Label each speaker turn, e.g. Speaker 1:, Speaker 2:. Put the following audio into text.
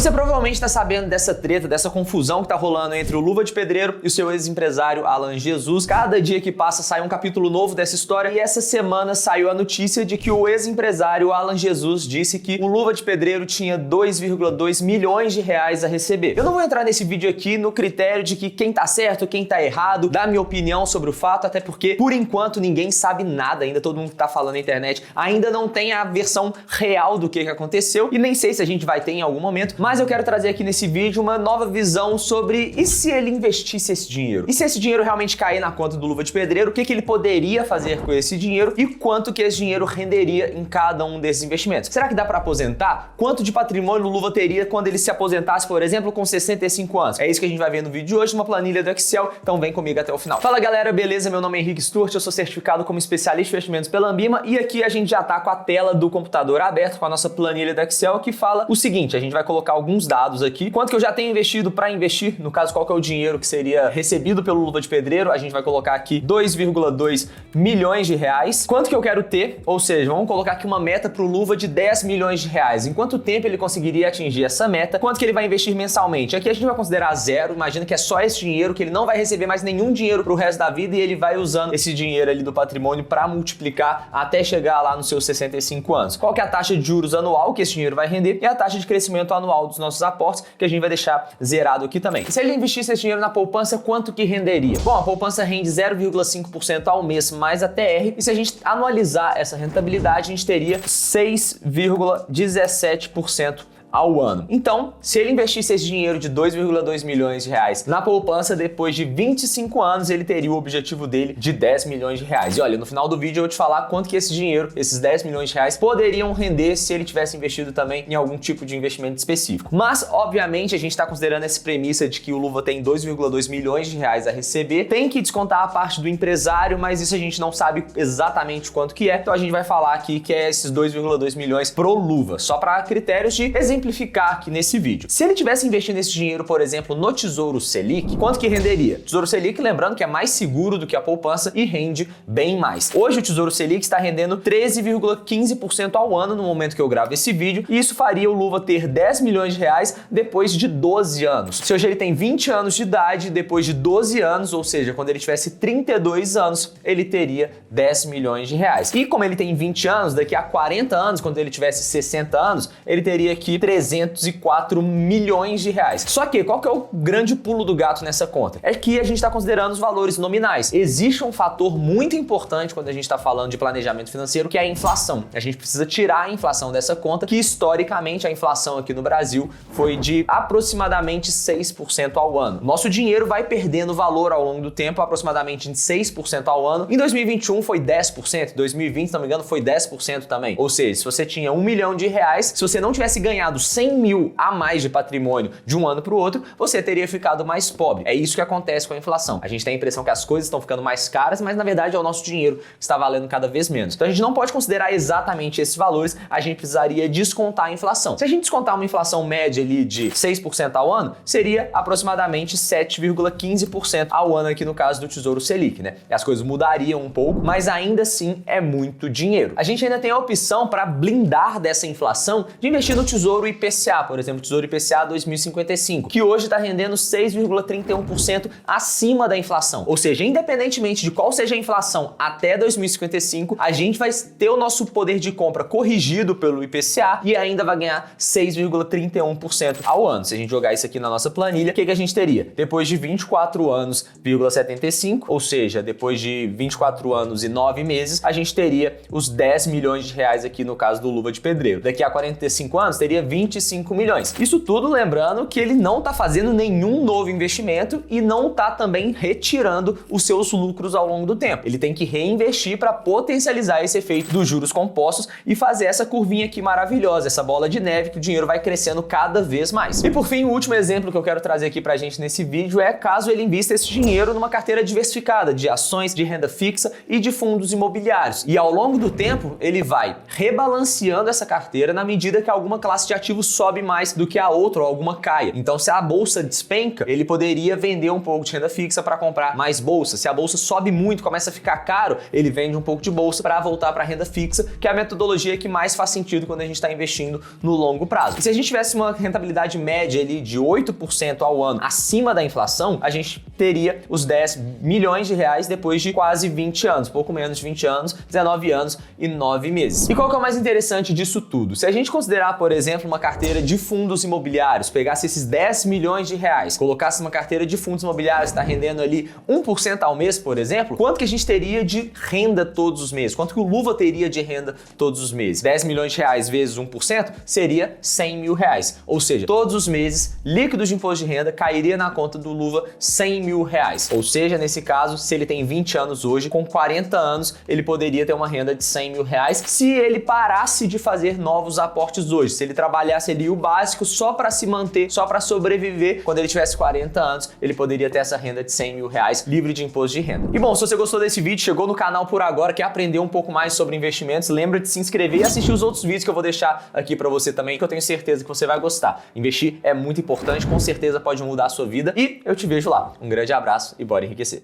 Speaker 1: Você provavelmente está sabendo dessa treta, dessa confusão que tá rolando entre o Luva de Pedreiro e o seu ex-empresário Alan Jesus. Cada dia que passa sai um capítulo novo dessa história e essa semana saiu a notícia de que o ex-empresário Alan Jesus disse que o Luva de Pedreiro tinha 2,2 milhões de reais a receber. Eu não vou entrar nesse vídeo aqui no critério de que quem tá certo, quem tá errado, dar minha opinião sobre o fato, até porque, por enquanto, ninguém sabe nada ainda, todo mundo que tá falando na internet ainda não tem a versão real do que aconteceu e nem sei se a gente vai ter em algum momento, mas eu quero trazer aqui nesse vídeo uma nova visão sobre e se ele investisse esse dinheiro? E se esse dinheiro realmente cair na conta do Luva de Pedreiro, o que ele poderia fazer com esse dinheiro e quanto que esse dinheiro renderia em cada um desses investimentos? Será que dá para aposentar? Quanto de patrimônio o Luva teria quando ele se aposentasse, por exemplo, com 65 anos? É isso que a gente vai ver no vídeo de hoje, uma planilha do Excel, então vem comigo até o final. Fala galera, beleza? Meu nome é Henrique Sturte, eu sou certificado como especialista em investimentos pela Ambima e aqui a gente já tá com a tela do computador aberta com a nossa planilha do Excel que fala o seguinte, a gente vai colocar alguns dados aqui, quanto que eu já tenho investido para investir, no caso qual que é o dinheiro que seria recebido pelo Luva de Pedreiro, a gente vai colocar aqui 2,2 milhões de reais, quanto que eu quero ter, ou seja, vamos colocar aqui uma meta pro Luva de 10 milhões de reais, em quanto tempo ele conseguiria atingir essa meta, quanto que ele vai investir mensalmente, aqui a gente vai considerar zero, imagina que é só esse dinheiro, que ele não vai receber mais nenhum dinheiro pro resto da vida e ele vai usando esse dinheiro ali do patrimônio para multiplicar até chegar lá nos seus 65 anos. Qual que é a taxa de juros anual que esse dinheiro vai render e a taxa de crescimento anual dos nossos aportes, que a gente vai deixar zerado aqui também. Se ele investisse esse dinheiro na poupança, quanto que renderia? Bom, a poupança rende 0,5% ao mês mais a TR, e se a gente anualizar essa rentabilidade, a gente teria 6,17% ao ano. Então, se ele investisse esse dinheiro de 2,2 milhões de reais na poupança, depois de 25 anos, ele teria o objetivo dele de 10 milhões de reais. E olha, no final do vídeo eu vou te falar quanto que esse dinheiro, esses 10 milhões de reais, poderiam render se ele tivesse investido também em algum tipo de investimento específico. Mas, obviamente, a gente está considerando essa premissa de que o Luva tem 2,2 milhões de reais a receber, tem que descontar a parte do empresário, mas isso a gente não sabe exatamente quanto que é, então a gente vai falar aqui que é esses 2,2 milhões pro Luva, só para critérios de exemplificar aqui nesse vídeo. Se ele tivesse investindo esse dinheiro, por exemplo, no Tesouro Selic, quanto que renderia? Tesouro Selic, lembrando que é mais seguro do que a poupança e rende bem mais. Hoje o Tesouro Selic está rendendo 13,15% ao ano no momento que eu gravo esse vídeo e isso faria o Luva ter 10 milhões de reais depois de 12 anos. Se hoje ele tem 20 anos de idade, depois de 12 anos, ou seja, quando ele tivesse 32 anos, ele teria 10 milhões de reais. E como ele tem 20 anos, daqui a 40 anos, quando ele tivesse 60 anos, ele teria aqui 304 milhões de reais. Só que, qual que é o grande pulo do gato nessa conta? É que a gente está considerando os valores nominais. Existe um fator muito importante quando a gente está falando de planejamento financeiro, que é a inflação. A gente precisa tirar a inflação dessa conta, que historicamente a inflação aqui no Brasil foi de aproximadamente 6% ao ano. Nosso dinheiro vai perdendo valor ao longo do tempo, aproximadamente de 6% ao ano. Em 2021 foi 10%, em 2020, se não me engano, foi 10% também. Ou seja, se você tinha 1 milhão de reais, se você não tivesse ganhado 100 mil a mais de patrimônio de um ano para o outro, você teria ficado mais pobre. É isso que acontece com a inflação. A gente tem a impressão que as coisas estão ficando mais caras, mas na verdade é o nosso dinheiro que está valendo cada vez menos. Então a gente não pode considerar exatamente esses valores, a gente precisaria descontar a inflação. Se a gente descontar uma inflação média ali de 6% ao ano, seria aproximadamente 7,15% ao ano aqui no caso do Tesouro Selic, né? E as coisas mudariam um pouco, mas ainda assim é muito dinheiro. A gente ainda tem a opção para blindar dessa inflação de investir no Tesouro IPCA, por exemplo, Tesouro IPCA 2055, que hoje está rendendo 6,31% acima da inflação. Ou seja, independentemente de qual seja a inflação até 2055, a gente vai ter o nosso poder de compra corrigido pelo IPCA e ainda vai ganhar 6,31% ao ano. Se a gente jogar isso aqui na nossa planilha, o que a gente teria? Depois de 24 anos,75, ou seja, depois de 24 anos e 9 meses, a gente teria os 10 milhões de reais aqui no caso do Luva de Pedreiro. Daqui a 45 anos, teria 25 milhões. Isso tudo lembrando que ele não está fazendo nenhum novo investimento e não está também retirando os seus lucros ao longo do tempo. Ele tem que reinvestir para potencializar esse efeito dos juros compostos e fazer essa curvinha aqui maravilhosa, essa bola de neve que o dinheiro vai crescendo cada vez mais. E por fim, o último exemplo que eu quero trazer aqui pra gente nesse vídeo é caso ele invista esse dinheiro numa carteira diversificada de ações, de renda fixa e de fundos imobiliários. E ao longo do tempo, ele vai rebalanceando essa carteira na medida que alguma classe de ativo sobe mais do que a outra ou alguma caia. Então, se a bolsa despenca, ele poderia vender um pouco de renda fixa para comprar mais bolsa. Se a bolsa sobe muito, começa a ficar caro, ele vende um pouco de bolsa para voltar para renda fixa, que é a metodologia que mais faz sentido quando a gente está investindo no longo prazo. E se a gente tivesse uma rentabilidade média ali de 8% ao ano acima da inflação, a gente teria os 10 milhões de reais depois de quase 20 anos, pouco menos de 20 anos, 19 anos e 9 meses. E qual que é o mais interessante disso tudo? Se a gente considerar, por exemplo, uma carteira de fundos imobiliários, pegasse esses 10 milhões de reais, colocasse uma carteira de fundos imobiliários, está rendendo ali 1% ao mês, por exemplo, quanto que a gente teria de renda todos os meses? Quanto que o Luva teria de renda todos os meses? 10 milhões de reais vezes 1% seria 100 mil reais. Ou seja, todos os meses, líquidos de imposto de renda cairia na conta do Luva 100 mil reais. Ou seja, nesse caso, se ele tem 20 anos hoje, com 40 anos, ele poderia ter uma renda de 100 mil reais se ele parasse de fazer novos aportes hoje. Se ele trabalhasse ali o básico só para se manter, só para sobreviver, quando ele tivesse 40 anos, ele poderia ter essa renda de 100 mil reais livre de imposto de renda. E bom, se você gostou desse vídeo, chegou no canal por agora, quer aprender um pouco mais sobre investimentos, lembra de se inscrever e assistir os outros vídeos que eu vou deixar aqui para você também, que eu tenho certeza que você vai gostar. Investir é muito importante, com certeza pode mudar a sua vida e eu te vejo lá. Um grande abraço e bora enriquecer.